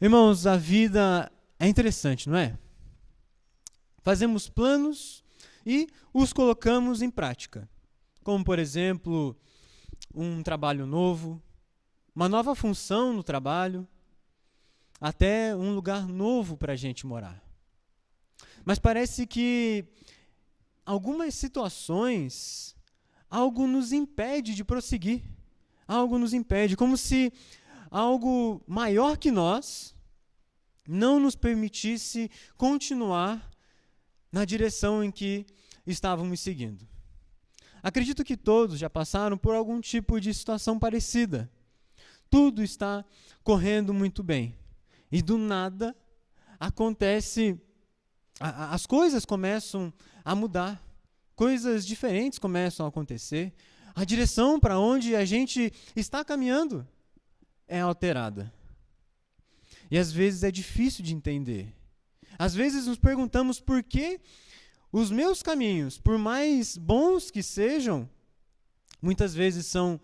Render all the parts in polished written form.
Irmãos, a vida é interessante, não é? Fazemos planos e os colocamos em prática. Como, por exemplo, um trabalho novo, uma nova função no trabalho, até um lugar novo para a gente morar. Mas parece que algumas situações, algo nos impede de prosseguir. Algo nos impede, como se algo maior que nós não nos permitisse continuar na direção em que estávamos seguindo. Acredito que todos já passaram por algum tipo de situação parecida. Tudo está correndo muito bem. E do nada acontece, as coisas começam a mudar. Coisas diferentes começam a acontecer. A direção para onde a gente está caminhando é alterada. E às vezes é difícil de entender. Às vezes nos perguntamos por que os meus caminhos, por mais bons que sejam, muitas vezes são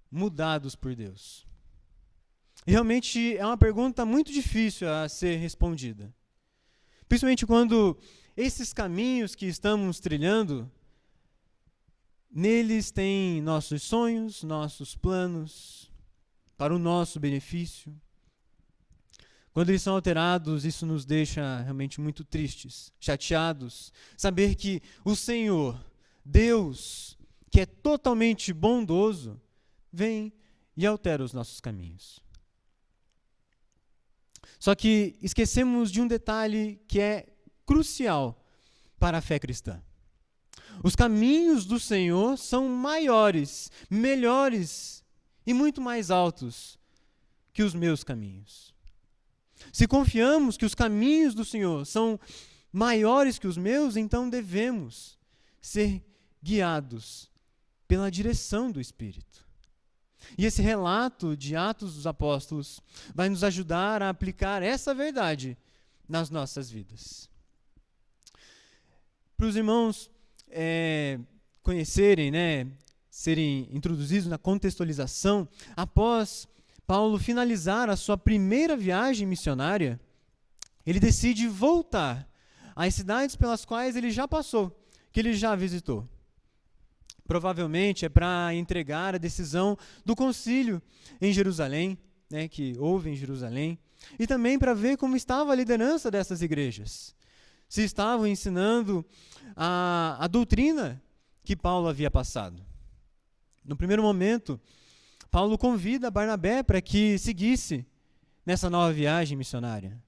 mudados por Deus. E realmente é uma pergunta muito difícil a ser respondida. Principalmente quando esses caminhos que estamos trilhando, neles tem nossos sonhos, nossos planos, para o nosso benefício. Quando eles são alterados, isso nos deixa realmente muito tristes, chateados. Saber que o Senhor, Deus, que é totalmente bondoso, vem e altera os nossos caminhos. Só que esquecemos de um detalhe que é crucial para a fé cristã. Os caminhos do Senhor são maiores, melhores e muito mais altos que os meus caminhos. Se confiamos que os caminhos do Senhor são maiores que os meus, então devemos ser guiados pela direção do Espírito. E esse relato de Atos dos Apóstolos vai nos ajudar a aplicar essa verdade nas nossas vidas. Para os irmãos conhecerem, serem introduzidos na contextualização, após Paulo finalizar a sua primeira viagem missionária, ele decide voltar às cidades pelas quais ele já passou, que ele já visitou. Provavelmente é para entregar a decisão do concílio em Jerusalém, que houve em Jerusalém, e também para ver como estava a liderança dessas igrejas. Se estavam ensinando a doutrina que Paulo havia passado. No primeiro momento, Paulo convida Barnabé para que seguisse nessa nova viagem missionária.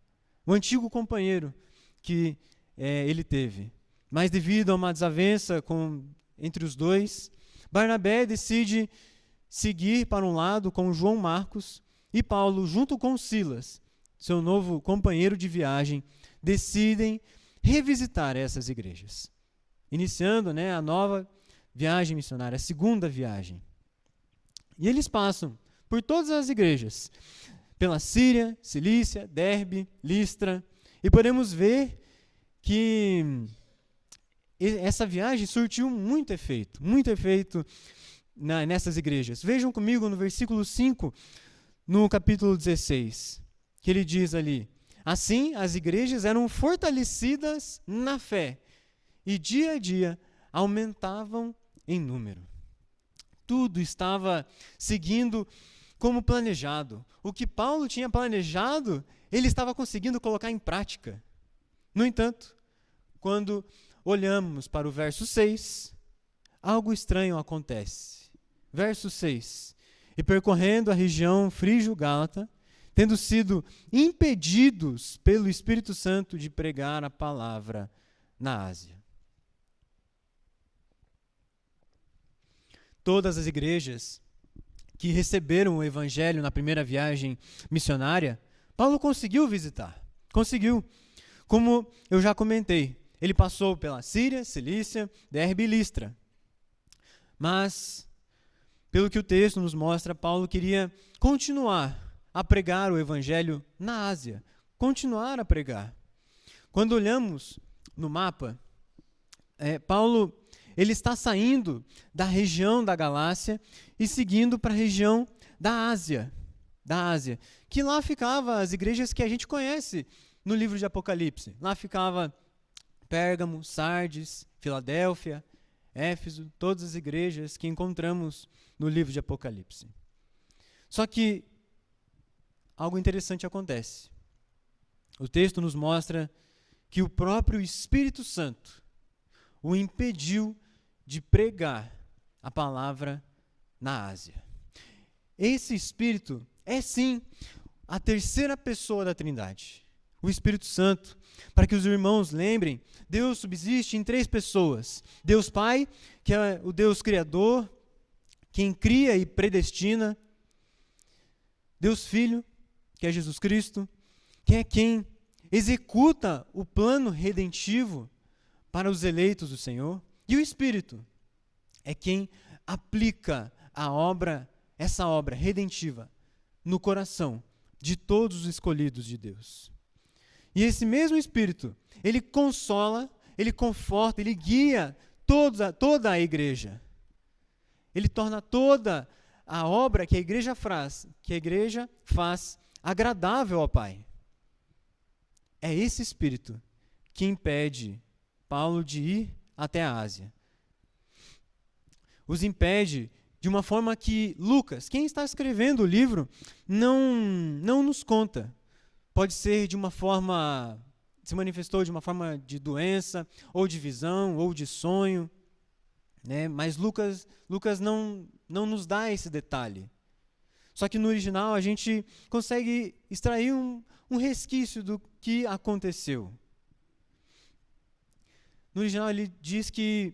O antigo companheiro que ele teve. Mas devido a uma desavença entre os dois, Barnabé decide seguir para um lado com João Marcos e Paulo, junto com Silas, seu novo companheiro de viagem, decidem revisitar essas igrejas, iniciando a nova viagem missionária, a segunda viagem. E eles passam por todas as igrejas, pela Síria, Cilícia, Derbe, Listra, e podemos ver que essa viagem surtiu muito efeito nessas igrejas. Vejam comigo no versículo 5, no capítulo 16, que ele diz ali: assim, as igrejas eram fortalecidas na fé e dia a dia aumentavam em número. Tudo estava seguindo como planejado. O que Paulo tinha planejado, ele estava conseguindo colocar em prática. No entanto, quando olhamos para o verso 6, algo estranho acontece. Verso 6. E percorrendo a região frígio-gálata, tendo sido impedidos pelo Espírito Santo de pregar a palavra na Ásia. Todas as igrejas que receberam o evangelho na primeira viagem missionária, Paulo conseguiu visitar. Conseguiu. Como eu já comentei, ele passou pela Síria, Cilícia, Derbe e Listra. Mas, pelo que o texto nos mostra, Paulo queria continuar a pregar o evangelho na Ásia. Continuar a pregar. Quando olhamos no mapa, Paulo ele está saindo da região da Galácia e seguindo para a região da Ásia. da Ásia, que lá ficavam as igrejas que a gente conhece no livro de Apocalipse. Lá ficava Pérgamo, Sardes, Filadélfia, Éfeso, todas as igrejas que encontramos no livro de Apocalipse. Só que algo interessante acontece. O texto nos mostra que o próprio Espírito Santo o impediu de pregar a palavra na Ásia. Esse Espírito é sim a terceira pessoa da Trindade, o Espírito Santo. Para que os irmãos lembrem, Deus subsiste em três pessoas: Deus Pai, que é o Deus Criador, quem cria e predestina; Deus Filho, que é Jesus Cristo, que é quem executa o plano redentivo para os eleitos do Senhor; e o Espírito é quem aplica essa obra redentiva no coração de todos os escolhidos de Deus. E esse mesmo Espírito, ele consola, ele conforta, ele guia toda a igreja. Ele torna toda a obra que a igreja faz agradável ao Pai. É esse Espírito que impede Paulo de ir até a Ásia. Os impede de uma forma que Lucas, quem está escrevendo o livro, não nos conta. Pode ser de uma forma, se manifestou de uma forma de doença, ou de visão, ou de sonho, né? Mas Lucas não nos dá esse detalhe. Só que no original a gente consegue extrair um resquício do que aconteceu. No original ele diz que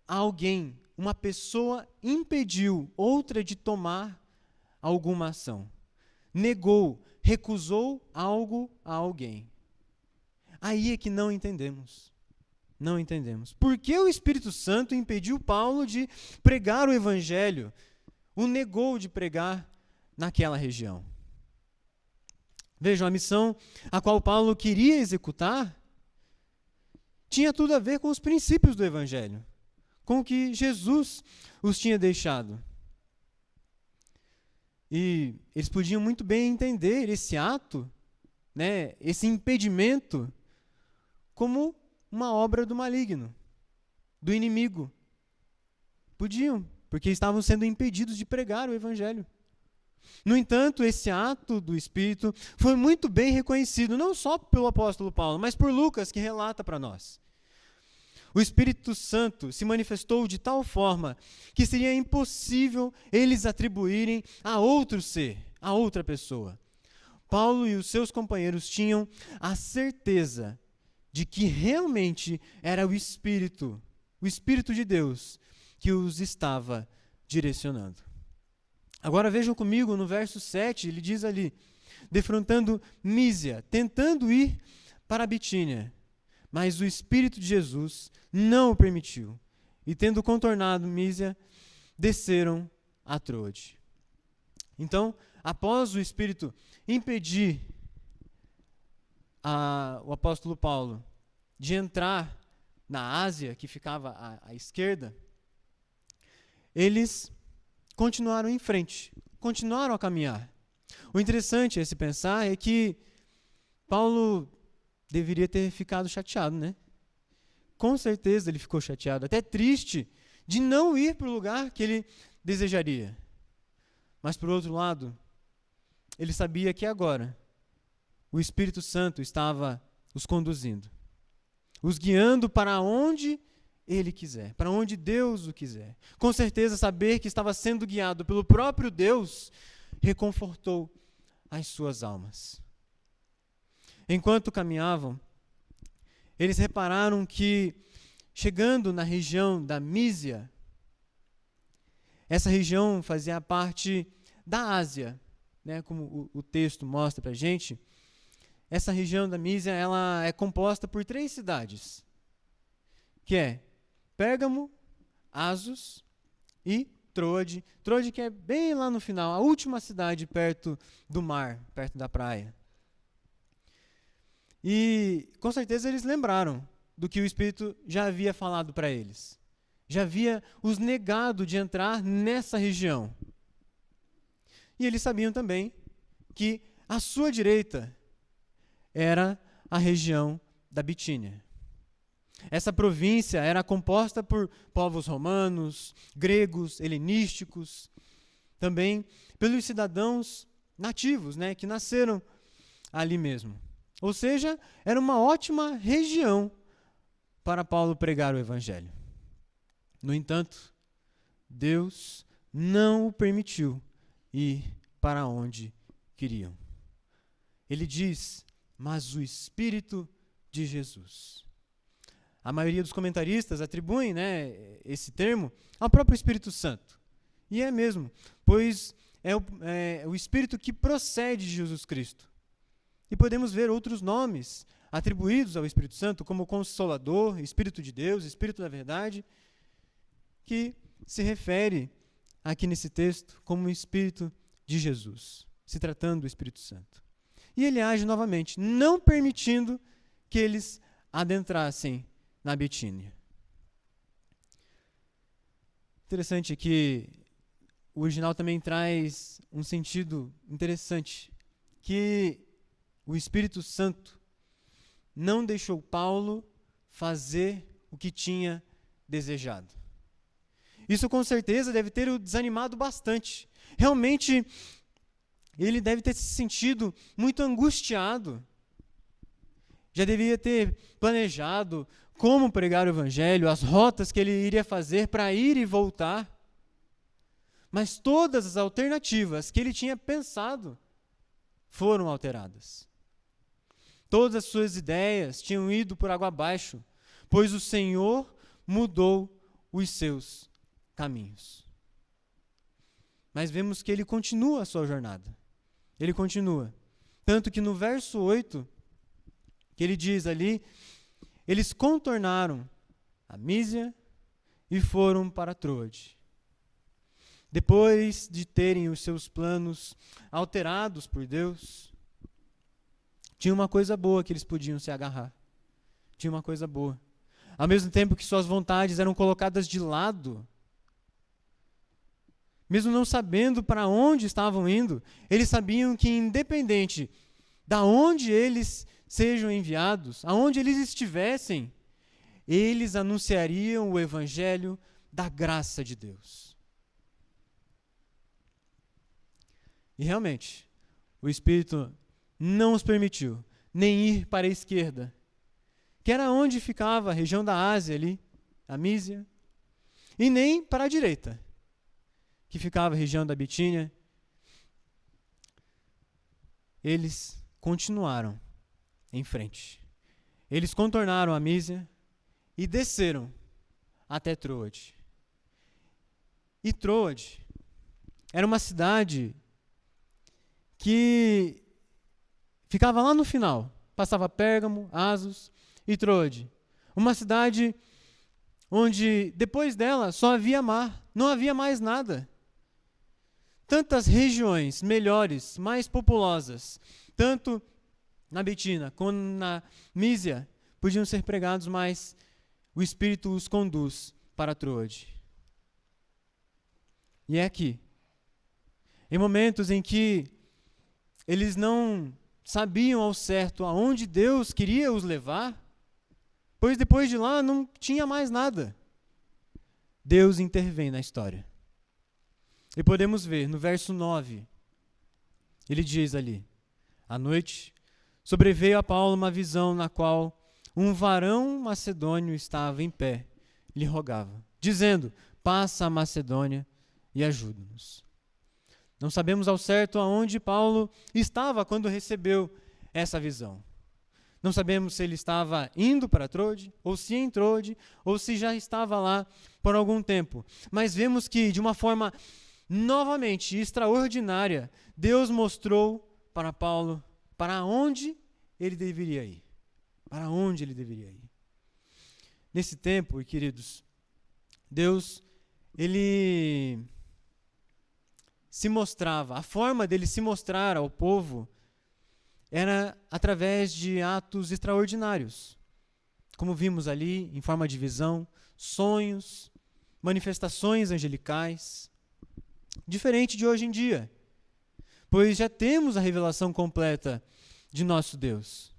alguém, uma pessoa, impediu outra de tomar alguma ação. Negou, recusou algo a alguém. Aí é que não entendemos. Não entendemos. Por que o Espírito Santo impediu Paulo de pregar o Evangelho? O negou de pregar naquela região. Vejam, a missão a qual Paulo queria executar tinha tudo a ver com os princípios do Evangelho, com o que Jesus os tinha deixado. E eles podiam muito bem entender esse ato, né, esse impedimento, como uma obra do maligno, do inimigo. Podiam, porque estavam sendo impedidos de pregar o Evangelho. No entanto, esse ato do Espírito foi muito bem reconhecido, não só pelo apóstolo Paulo, mas por Lucas, que relata para nós. O Espírito Santo se manifestou de tal forma que seria impossível eles atribuírem a outro ser, a outra pessoa. Paulo e os seus companheiros tinham a certeza de que realmente era o Espírito de Deus, que os estava direcionando. Agora vejam comigo no verso 7, ele diz ali: defrontando Mísia, tentando ir para a Bitínia, mas o Espírito de Jesus não o permitiu. E tendo contornado Mísia, desceram a Troade. Então, após o Espírito impedir o apóstolo Paulo de entrar na Ásia, que ficava à esquerda, eles continuaram em frente, continuaram a caminhar. O interessante a se pensar é que Paulo deveria ter ficado chateado, né? Com certeza ele ficou chateado, até triste, de não ir para o lugar que ele desejaria. Mas, por outro lado, ele sabia que agora o Espírito Santo estava os conduzindo, os guiando para onde ele quiser, para onde Deus o quiser. Com certeza, saber que estava sendo guiado pelo próprio Deus reconfortou as suas almas. Enquanto caminhavam, eles repararam que, chegando na região da Mísia, essa região fazia parte da Ásia, né, como o texto mostra para a gente. Essa região da Mísia, ela é composta por 3 cidades, que é Pérgamo, Assos e Troade. Troade, que é bem lá no final, a última cidade perto do mar, perto da praia. E com certeza eles lembraram do que o Espírito já havia falado para eles. Já havia os negado de entrar nessa região. E eles sabiam também que à sua direita era a região da Bitínia. Essa província era composta por povos romanos, gregos, helenísticos, também pelos cidadãos nativos, né, que nasceram ali mesmo. Ou seja, era uma ótima região para Paulo pregar o evangelho. No entanto, Deus não o permitiu ir para onde queriam. Ele diz, mas o Espírito de Jesus. A maioria dos comentaristas atribuem, né, esse termo ao próprio Espírito Santo. E é mesmo, pois é o Espírito que procede de Jesus Cristo. E podemos ver outros nomes atribuídos ao Espírito Santo, como Consolador, Espírito de Deus, Espírito da Verdade, que se refere aqui nesse texto como o Espírito de Jesus, se tratando do Espírito Santo. E ele age novamente, não permitindo que eles adentrassem na Bitínia. Interessante que o original também traz um sentido interessante, que o Espírito Santo não deixou Paulo fazer o que tinha desejado. Isso com certeza deve ter o desanimado bastante. Realmente, ele deve ter se sentido muito angustiado. Já devia ter planejado como pregar o evangelho, as rotas que ele iria fazer para ir e voltar. Mas todas as alternativas que ele tinha pensado foram alteradas. Todas as suas ideias tinham ido por água abaixo, pois o Senhor mudou os seus caminhos. Mas vemos que ele continua a sua jornada. Ele continua. Tanto que no verso 8, que ele diz ali, eles contornaram a Mísia e foram para Troade. Depois de terem os seus planos alterados por Deus, tinha uma coisa boa que eles podiam se agarrar. Tinha uma coisa boa. Ao mesmo tempo que suas vontades eram colocadas de lado, mesmo não sabendo para onde estavam indo, eles sabiam que independente da onde eles sejam enviados, aonde eles estivessem, eles anunciariam o evangelho da graça de Deus. E realmente, o Espírito não os permitiu nem ir para a esquerda, que era onde ficava a região da Ásia ali, a Mísia, e nem para a direita, que ficava a região da Bitínia. Eles continuaram em frente. Eles contornaram a Mísia e desceram até Troade. E Troade era uma cidade que ficava lá no final. Passava Pérgamo, Assos e Troade. Uma cidade onde depois dela só havia mar, não havia mais nada. Tantas regiões melhores, mais populosas, tanto na Bitínia como na Mísia, podiam ser pregados, mas o Espírito os conduz para Troade. E é aqui, em momentos em que eles não sabiam ao certo aonde Deus queria os levar, pois depois de lá não tinha mais nada, Deus intervém na história. E podemos ver no verso 9, ele diz ali, à noite, sobreveio a Paulo uma visão na qual um varão macedônio estava em pé, lhe rogava, dizendo, passa a Macedônia e ajuda-nos. Não sabemos ao certo aonde Paulo estava quando recebeu essa visão. Não sabemos se ele estava indo para Troade, ou se em Troade, ou se já estava lá por algum tempo. Mas vemos que, de uma forma novamente extraordinária, Deus mostrou para Paulo para onde ele deveria ir. Para onde ele deveria ir. Nesse tempo, queridos, Deus, ele se mostrava, a forma dele se mostrar ao povo era através de atos extraordinários. Como vimos ali, em forma de visão, sonhos, manifestações angelicais. Diferente de hoje em dia, pois já temos a revelação completa de nosso Deus.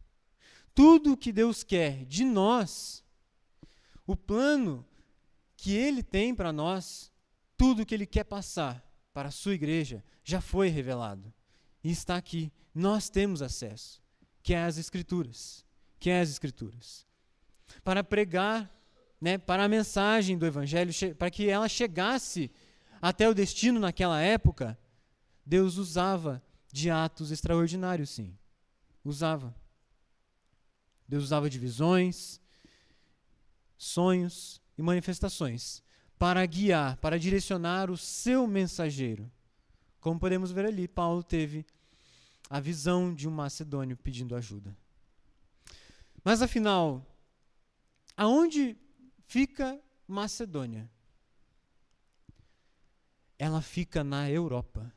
Tudo o que Deus quer de nós, o plano que Ele tem para nós, tudo o que Ele quer passar para a sua igreja, já foi revelado. E está aqui. Nós temos acesso, que é as Escrituras. Para pregar, para a mensagem do Evangelho, para que ela chegasse até o destino naquela época, Deus usava de atos extraordinários, sim. Deus usava de visões, sonhos e manifestações para guiar, para direcionar o seu mensageiro. Como podemos ver ali, Paulo teve a visão de um macedônio pedindo ajuda. Mas afinal, aonde fica Macedônia? Ela fica na Europa.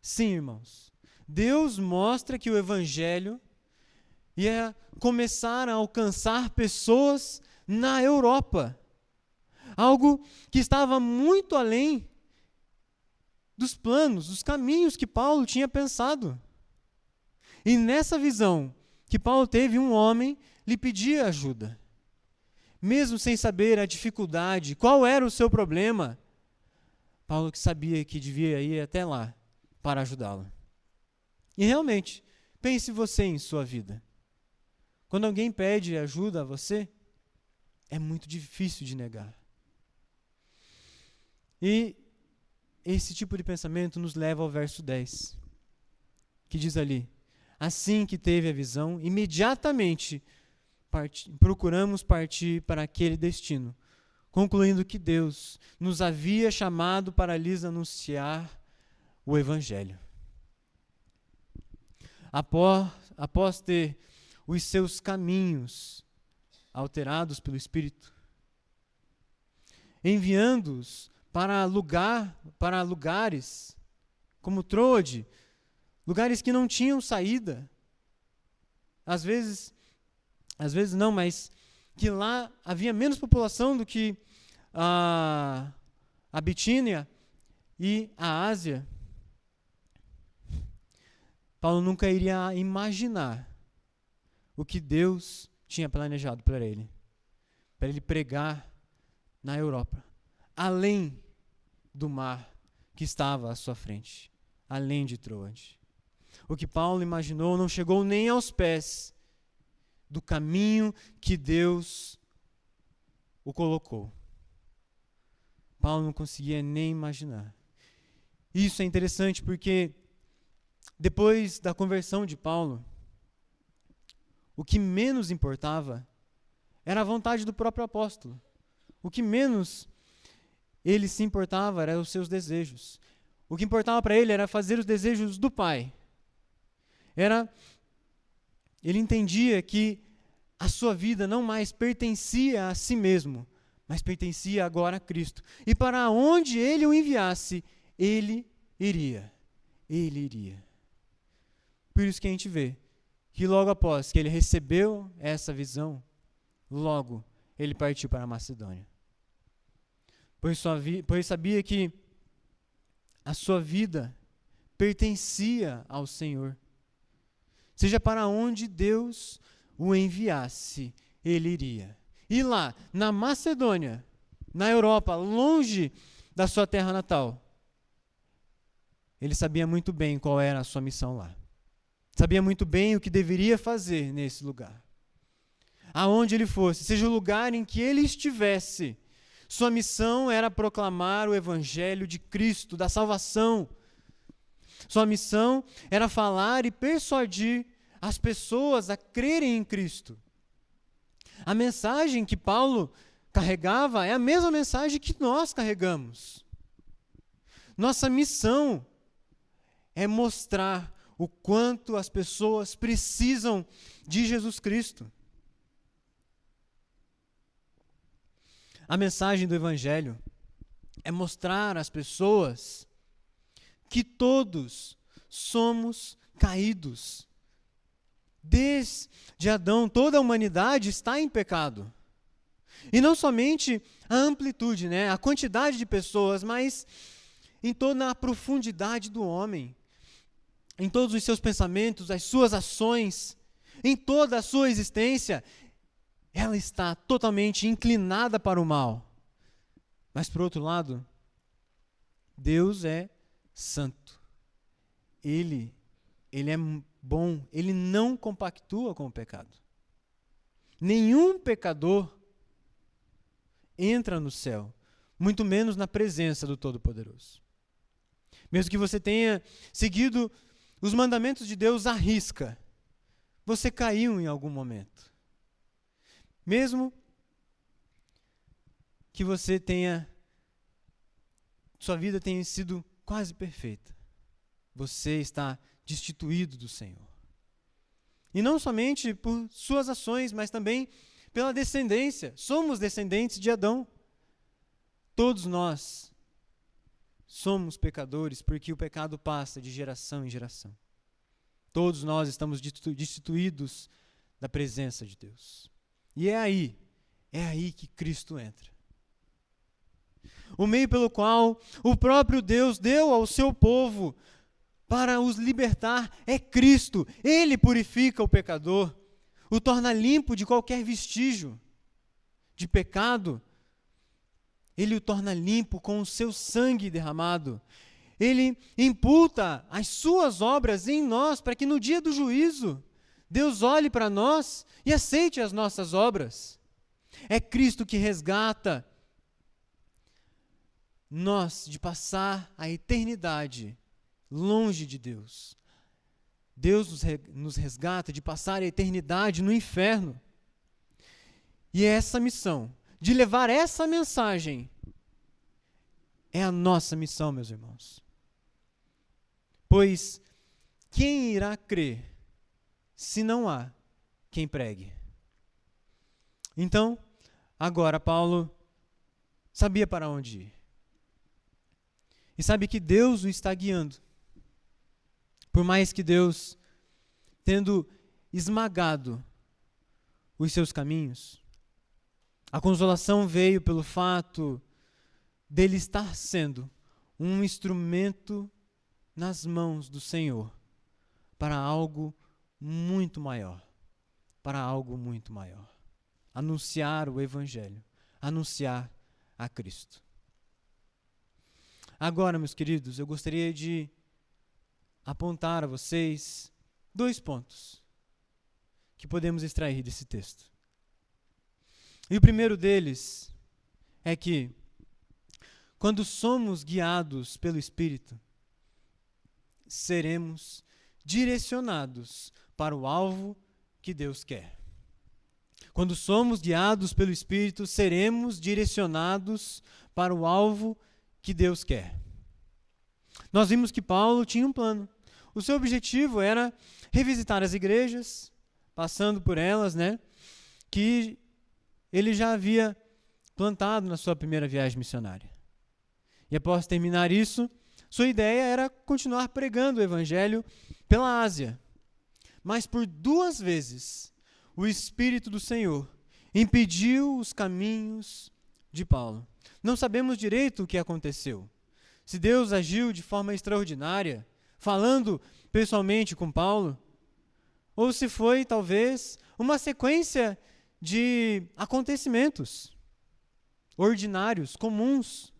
Sim, irmãos. Deus mostra que o Evangelho ia começar a alcançar pessoas na Europa. Algo que estava muito além dos planos, dos caminhos que Paulo tinha pensado. E nessa visão que Paulo teve, um homem lhe pedia ajuda. Mesmo sem saber a dificuldade, qual era o seu problema, Paulo que sabia que devia ir até lá para ajudá-lo. E realmente, pense você em sua vida. Quando alguém pede ajuda a você, é muito difícil de negar. E esse tipo de pensamento nos leva ao verso 10, que diz ali: assim que teve a visão, imediatamente procuramos partir para aquele destino, concluindo que Deus nos havia chamado para lhes anunciar o Evangelho. Após ter os seus caminhos alterados pelo Espírito, enviando-os para lugares como Troade, lugares que não tinham saída, às vezes não, mas que lá havia menos população do que a Bitínia e a Ásia. Paulo nunca iria imaginar o que Deus tinha planejado para ele pregar na Europa, além do mar que estava à sua frente, além de Troade. O que Paulo imaginou não chegou nem aos pés do caminho que Deus o colocou. Paulo não conseguia nem imaginar. Isso é interessante porque depois da conversão de Paulo, o que menos importava era a vontade do próprio apóstolo. O que menos ele se importava eram os seus desejos. O que importava para ele era fazer os desejos do Pai. Ele entendia que a sua vida não mais pertencia a si mesmo, mas pertencia agora a Cristo. E para onde ele o enviasse, ele iria. Ele iria. Por isso que a gente vê que logo após que ele recebeu essa visão, logo ele partiu para a Macedônia. Pois sabia que a sua vida pertencia ao Senhor. Seja para onde Deus o enviasse, ele iria. E lá, na Macedônia, na Europa, longe da sua terra natal, ele sabia muito bem qual era a sua missão lá. Sabia muito bem o que deveria fazer nesse lugar. Aonde ele fosse, seja o lugar em que ele estivesse, sua missão era proclamar o Evangelho de Cristo, da salvação. Sua missão era falar e persuadir as pessoas a crerem em Cristo. A mensagem que Paulo carregava é a mesma mensagem que nós carregamos. Nossa missão é mostrar o quanto as pessoas precisam de Jesus Cristo. A mensagem do Evangelho é mostrar às pessoas que todos somos caídos. Desde Adão, toda a humanidade está em pecado. E não somente a amplitude, a quantidade de pessoas, mas em toda a profundidade do homem. em todos os seus pensamentos, as suas ações, em toda a sua existência, ela está totalmente inclinada para o mal. Mas, por outro lado, Deus é santo. Ele é bom, ele não compactua com o pecado. Nenhum pecador entra no céu, muito menos na presença do Todo-Poderoso. Mesmo que você tenha seguido os mandamentos de Deus à risca, você caiu em algum momento. Mesmo que sua vida tenha sido quase perfeita, você está destituído do Senhor. E não somente por suas ações, mas também pela descendência. Somos descendentes de Adão. Todos nós somos pecadores, porque o pecado passa de geração em geração. Todos nós estamos destituídos da presença de Deus. E é aí que Cristo entra. O meio pelo qual o próprio Deus deu ao seu povo para os libertar é Cristo. Ele purifica o pecador, o torna limpo de qualquer vestígio de pecado. Ele o torna limpo com o seu sangue derramado. Ele imputa as suas obras em nós, para que no dia do juízo, Deus olhe para nós e aceite as nossas obras. É Cristo que resgata nós de passar a eternidade longe de Deus. Deus nos resgata de passar a eternidade no inferno. E essa missão, de levar essa mensagem, é a nossa missão, meus irmãos. Pois quem irá crer se não há quem pregue? Então, agora Paulo sabia para onde ir. E sabe que Deus o está guiando. Por mais que Deus, tendo esmagado os seus caminhos, a consolação veio pelo fato dele estar sendo um instrumento nas mãos do Senhor para algo muito maior. Para algo muito maior. Anunciar o Evangelho. Anunciar a Cristo. Agora, meus queridos, eu gostaria de apontar a vocês 2 pontos que podemos extrair desse texto. E o primeiro deles é que, quando somos guiados pelo Espírito, seremos direcionados para o alvo que Deus quer. Quando somos guiados pelo Espírito, seremos direcionados para o alvo que Deus quer. Nós vimos que Paulo tinha um plano. O seu objetivo era revisitar as igrejas, passando por elas, que ele já havia plantado na sua primeira viagem missionária. E após terminar isso, sua ideia era continuar pregando o Evangelho pela Ásia. Mas por 2 vezes, o Espírito do Senhor impediu os caminhos de Paulo. Não sabemos direito o que aconteceu. Se Deus agiu de forma extraordinária, falando pessoalmente com Paulo, ou se foi, talvez, uma sequência de acontecimentos ordinários, comuns,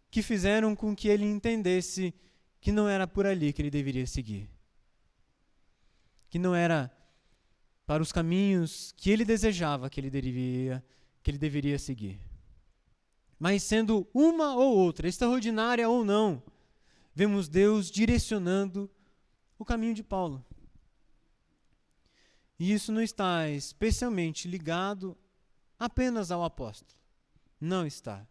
que fizeram com que ele entendesse que não era por ali que ele deveria seguir. Que não era para os caminhos que ele desejava que ele deveria seguir. Mas sendo uma ou outra, extraordinária ou não, vemos Deus direcionando o caminho de Paulo. E isso não está especialmente ligado apenas ao apóstolo. Não está.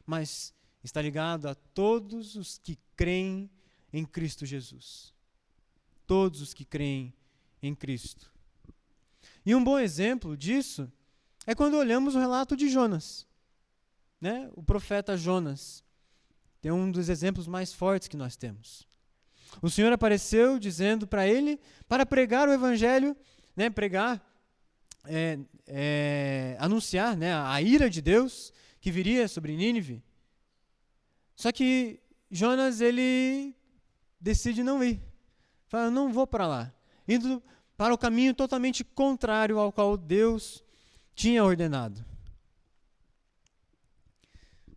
Mas está ligado a todos os que creem em Cristo Jesus. Todos os que creem em Cristo. E um bom exemplo disso é quando olhamos o relato de Jonas. O profeta Jonas. É um dos exemplos mais fortes que nós temos. O Senhor apareceu dizendo para ele, para pregar o Evangelho, anunciar a ira de Deus que viria sobre Nínive. Só que Jonas, ele decide não ir. Fala, eu não vou para lá. Indo para o caminho totalmente contrário ao qual Deus tinha ordenado.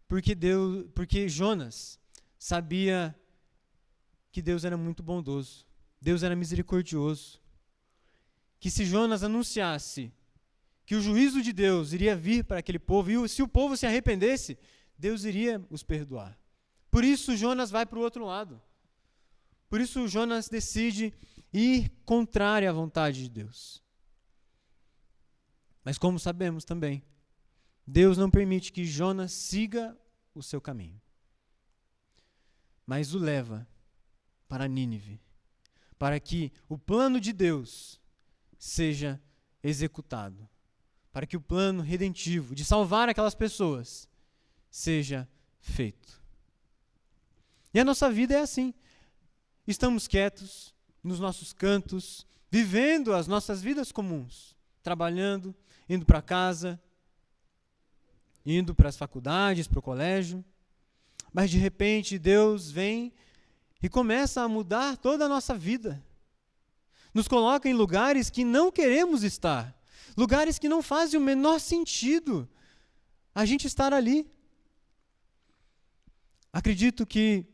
Porque Jonas sabia que Deus era muito bondoso. Deus era misericordioso. Que se Jonas anunciasse que o juízo de Deus iria vir para aquele povo, e se o povo se arrependesse, Deus iria os perdoar. Por isso Jonas vai para o outro lado. Por isso Jonas decide ir contrário à vontade de Deus. Mas como sabemos também, Deus não permite que Jonas siga o seu caminho, mas o leva para Nínive, para que o plano de Deus seja executado, para que o plano redentivo de salvar aquelas pessoas seja feito. E a nossa vida é assim. Estamos quietos nos nossos cantos, vivendo as nossas vidas comuns, trabalhando, indo para casa, indo para as faculdades, para o colégio, mas de repente Deus vem e começa a mudar toda a nossa vida. Nos coloca em lugares que não queremos estar, lugares que não fazem o menor sentido a gente estar ali. Acredito que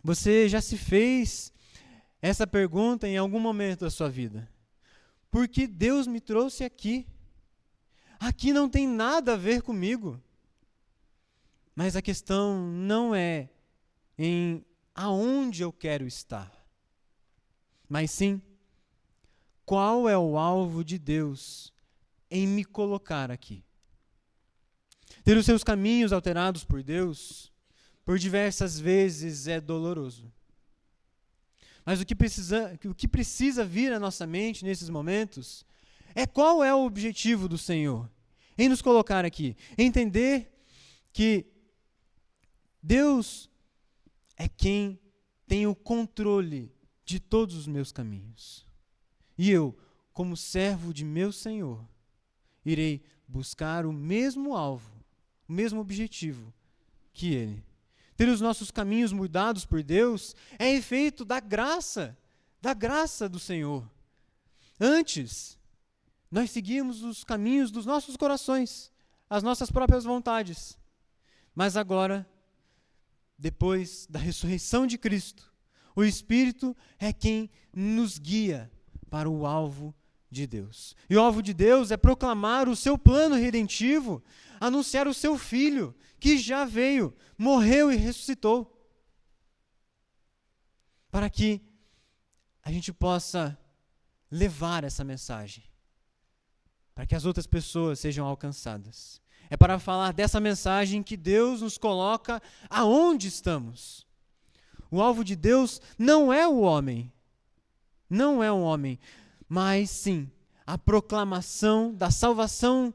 você já se fez essa pergunta em algum momento da sua vida. Por que Deus me trouxe aqui? Aqui não tem nada a ver comigo. Mas a questão não é em aonde eu quero estar, mas sim qual é o alvo de Deus em me colocar aqui. Ter os seus caminhos alterados por Deus, por diversas vezes, é doloroso. Mas o que precisa vir à nossa mente nesses momentos é qual é o objetivo do Senhor em nos colocar aqui. Entender que Deus é quem tem o controle de todos os meus caminhos. E eu, como servo de meu Senhor, irei buscar o mesmo alvo, o mesmo objetivo que Ele. Ter os nossos caminhos mudados por Deus é efeito da graça do Senhor. Antes, nós seguíamos os caminhos dos nossos corações, as nossas próprias vontades. Mas agora, depois da ressurreição de Cristo, o Espírito é quem nos guia para o alvo de Deus. E o alvo de Deus é proclamar o seu plano redentivo, anunciar o seu Filho, que já veio, morreu e ressuscitou, para que a gente possa levar essa mensagem, para que as outras pessoas sejam alcançadas. É para falar dessa mensagem que Deus nos coloca aonde estamos. O alvo de Deus não é o homem, não é um homem, mas sim a proclamação da salvação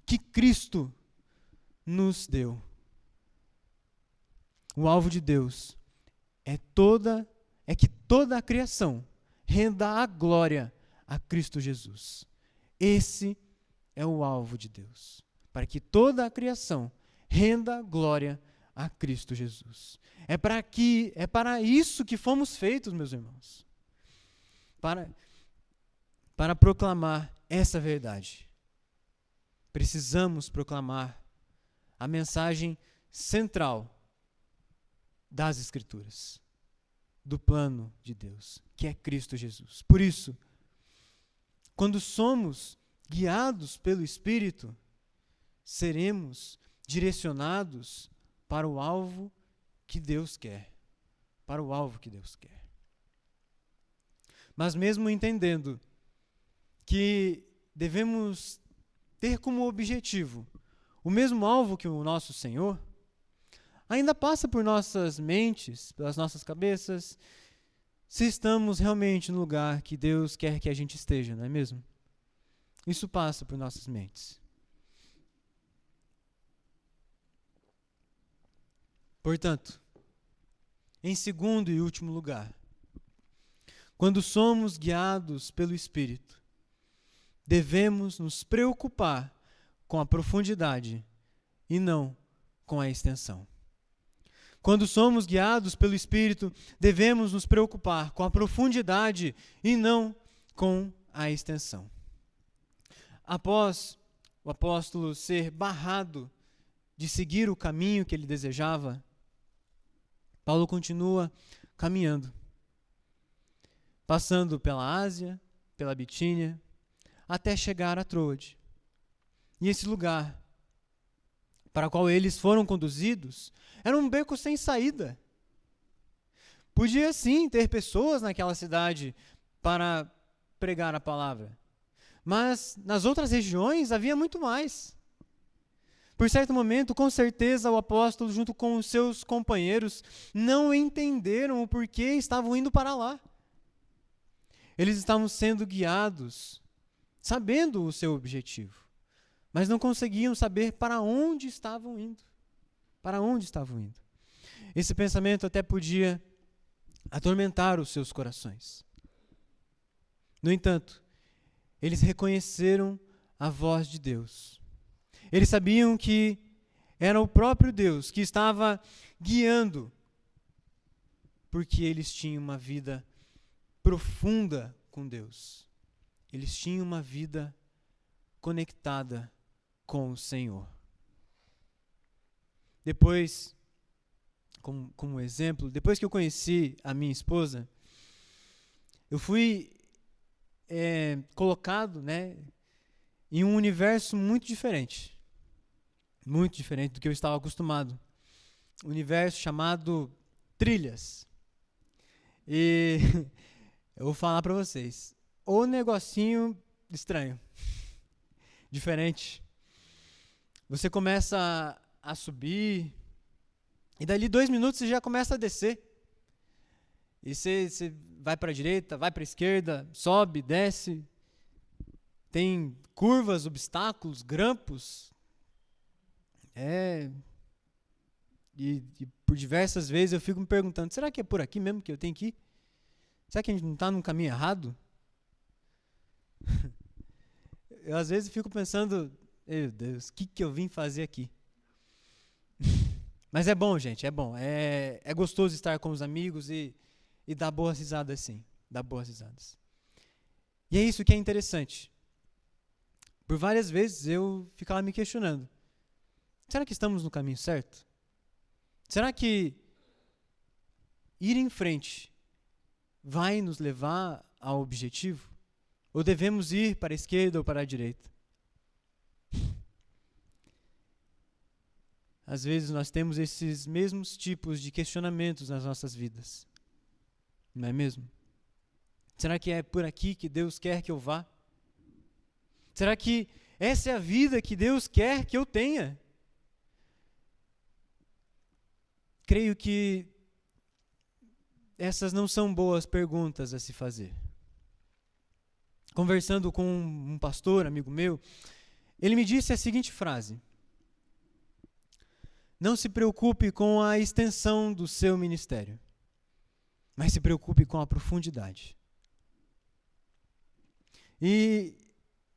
que Cristo nos deu. O alvo de Deus é que toda a criação renda a glória a Cristo Jesus. Esse é o alvo de Deus, para que toda a criação renda glória a Cristo Jesus. É para isso que fomos feitos, meus irmãos. Para proclamar essa verdade. Precisamos proclamar a mensagem central das Escrituras, do plano de Deus, que é Cristo Jesus. Por isso, quando somos guiados pelo Espírito, seremos direcionados para o alvo que Deus quer. Para o alvo que Deus quer. Mas mesmo entendendo que devemos ter como objetivo o mesmo alvo que o nosso Senhor, ainda passa por nossas mentes, pelas nossas cabeças, se estamos realmente no lugar que Deus quer que a gente esteja, não é mesmo? Isso passa por nossas mentes. Portanto, em segundo e último lugar, quando somos guiados pelo Espírito, devemos nos preocupar com a profundidade e não com a extensão. Quando somos guiados pelo Espírito, devemos nos preocupar com a profundidade e não com a extensão. Após o apóstolo ser barrado de seguir o caminho que ele desejava, Paulo continua caminhando, passando pela Ásia, pela Bitínia, até chegar a Troade. E esse lugar para o qual eles foram conduzidos era um beco sem saída. Podia sim ter pessoas naquela cidade para pregar a palavra, mas nas outras regiões havia muito mais. Por certo momento, com certeza, o apóstolo, junto com os seus companheiros, não entenderam o porquê estavam indo para lá. Eles estavam sendo guiados, sabendo o seu objetivo, mas não conseguiam saber para onde estavam indo. Para onde estavam indo. Esse pensamento até podia atormentar os seus corações. No entanto, eles reconheceram a voz de Deus. Eles sabiam que era o próprio Deus que estava guiando, porque eles tinham uma vida profunda com Deus. Eles tinham uma vida conectada com o Senhor. Depois, como exemplo, depois que eu conheci a minha esposa, eu fui colocado, em um universo muito diferente do que eu estava acostumado. Um universo chamado trilhas. E eu vou falar para vocês, o negocinho estranho, diferente. Você começa a subir, e dali 2 minutos você já começa a descer. E você vai para a direita, vai para a esquerda, sobe, desce. Tem curvas, obstáculos, grampos. E por diversas vezes eu fico me perguntando, será que é por aqui mesmo que eu tenho que ir? Será que a gente não está num caminho errado? Eu às vezes fico pensando, meu Deus, o que eu vim fazer aqui? Mas é bom, gente, é bom. É gostoso estar com os amigos e dar boas risadas, sim. Dar boas risadas. E é isso que é interessante. Por várias vezes eu ficava me questionando, será que estamos no caminho certo? Será que ir em frente vai nos levar ao objetivo? Ou devemos ir para a esquerda ou para a direita? Às vezes nós temos esses mesmos tipos de questionamentos nas nossas vidas. Não é mesmo? Será que é por aqui que Deus quer que eu vá? Será que essa é a vida que Deus quer que eu tenha? Creio que essas não são boas perguntas a se fazer. Conversando com um pastor, amigo meu, ele me disse a seguinte frase: não se preocupe com a extensão do seu ministério, mas se preocupe com a profundidade. E,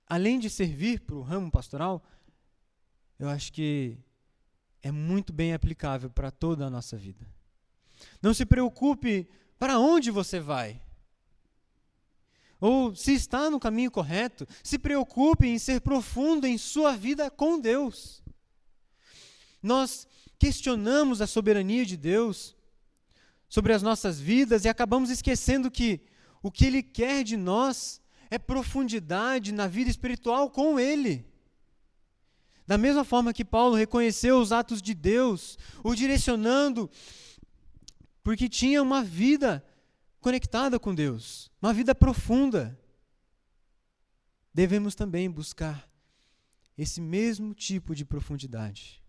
além de servir para o ramo pastoral, eu acho que é muito bem aplicável para toda a nossa vida. Não se preocupe para onde você vai, ou se está no caminho correto. Se preocupe em ser profundo em sua vida com Deus. Nós questionamos a soberania de Deus sobre as nossas vidas e acabamos esquecendo que o que Ele quer de nós é profundidade na vida espiritual com Ele. Da mesma forma que Paulo reconheceu os atos de Deus, o direcionando, porque tinha uma vida conectada com Deus, uma vida profunda. Devemos também buscar esse mesmo tipo de profundidade.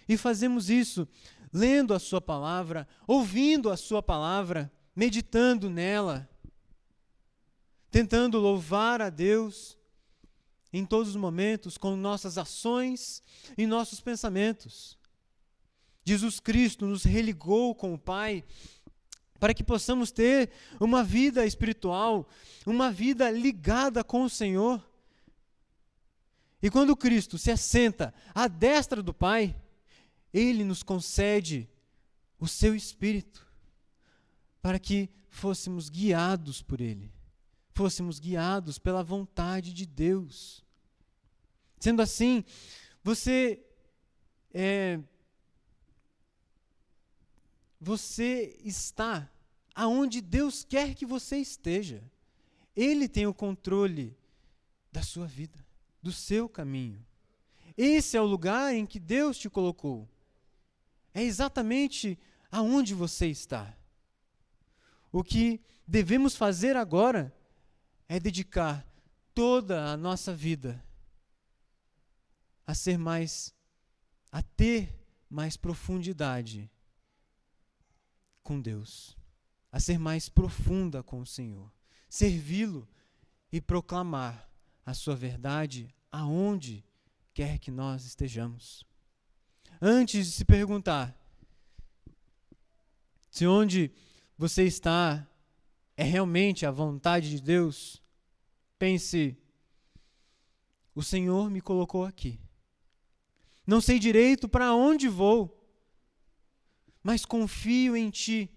E fazemos isso lendo a sua palavra, ouvindo a sua palavra, meditando nela, tentando louvar a Deus em todos os momentos, com nossas ações e nossos pensamentos. Jesus Cristo nos religou com o Pai para que possamos ter uma vida espiritual, uma vida ligada com o Senhor. E quando Cristo se assenta à destra do Pai, Ele nos concede o seu Espírito, para que fôssemos guiados por Ele, fôssemos guiados pela vontade de Deus. Sendo assim, você está aonde Deus quer que você esteja. Ele tem o controle da sua vida, do seu caminho. Esse é o lugar em que Deus te colocou. É exatamente aonde você está. O que devemos fazer agora é dedicar toda a nossa vida a ter mais profundidade com Deus, a ser mais profunda com o Senhor, servi-lo e proclamar a sua verdade aonde quer que nós estejamos. Antes de se perguntar se onde você está é realmente a vontade de Deus, pense: o Senhor me colocou aqui. Não sei direito para onde vou, mas confio em Ti,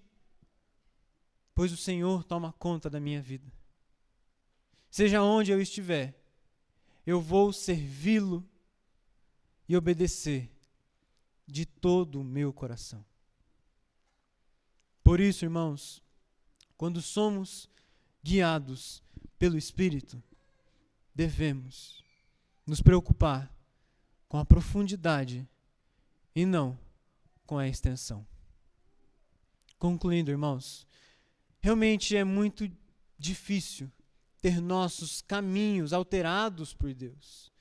pois o Senhor toma conta da minha vida. Seja onde eu estiver, eu vou servi-lo e obedecer de todo o meu coração. Por isso, irmãos, quando somos guiados pelo Espírito, devemos nos preocupar com a profundidade e não com a extensão. Concluindo, irmãos, realmente é muito difícil ter nossos caminhos alterados por Deus.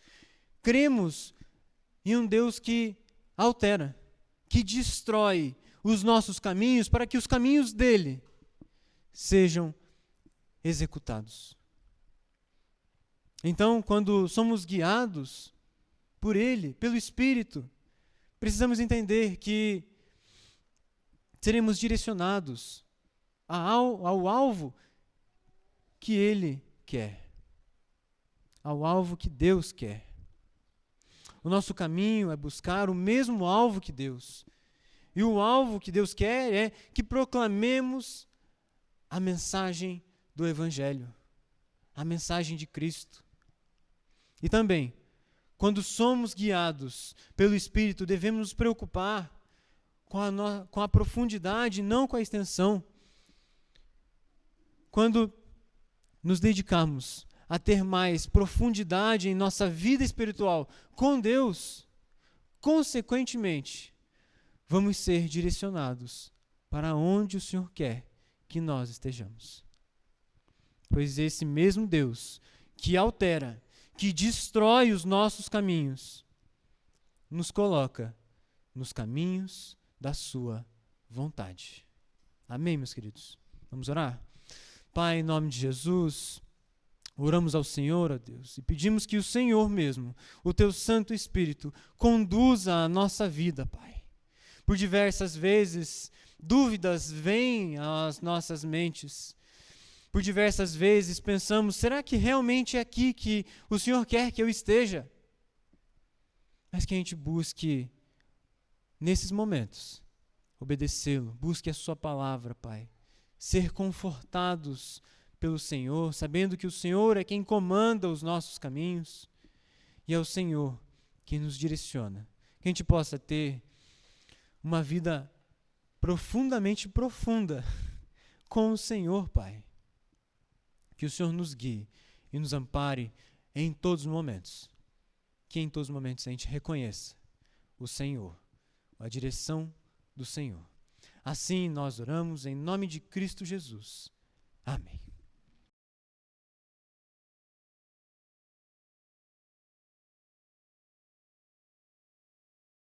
Cremos em um Deus que altera, que destrói os nossos caminhos para que os caminhos dele sejam executados. Então, quando somos guiados por Ele, pelo Espírito, precisamos entender que seremos direcionados ao alvo que Ele quer, ao alvo que Deus quer. O nosso caminho é buscar o mesmo alvo que Deus. E o alvo que Deus quer é que proclamemos a mensagem do Evangelho, a mensagem de Cristo. E também, quando somos guiados pelo Espírito, devemos nos preocupar com a profundidade, não com a extensão. Quando nos dedicarmos a ter mais profundidade em nossa vida espiritual com Deus, consequentemente, vamos ser direcionados para onde o Senhor quer que nós estejamos. Pois esse mesmo Deus que altera, que destrói os nossos caminhos, nos coloca nos caminhos da sua vontade. Amém, meus queridos? Vamos orar? Pai, em nome de Jesus, oramos ao Senhor, ó Deus, e pedimos que o Senhor mesmo, o Teu Santo Espírito, conduza a nossa vida, Pai. Por diversas vezes, dúvidas vêm às nossas mentes. Por diversas vezes pensamos, será que realmente é aqui que o Senhor quer que eu esteja? Mas que a gente busque, nesses momentos, obedecê-lo, busque a sua palavra, Pai. Ser confortados pelo Senhor, sabendo que o Senhor é quem comanda os nossos caminhos e é o Senhor quem nos direciona. Que a gente possa ter uma vida profundamente profunda com o Senhor, Pai. Que o Senhor nos guie e nos ampare em todos os momentos. Que em todos os momentos a gente reconheça o Senhor, a direção do Senhor. Assim nós oramos em nome de Cristo Jesus. Amém.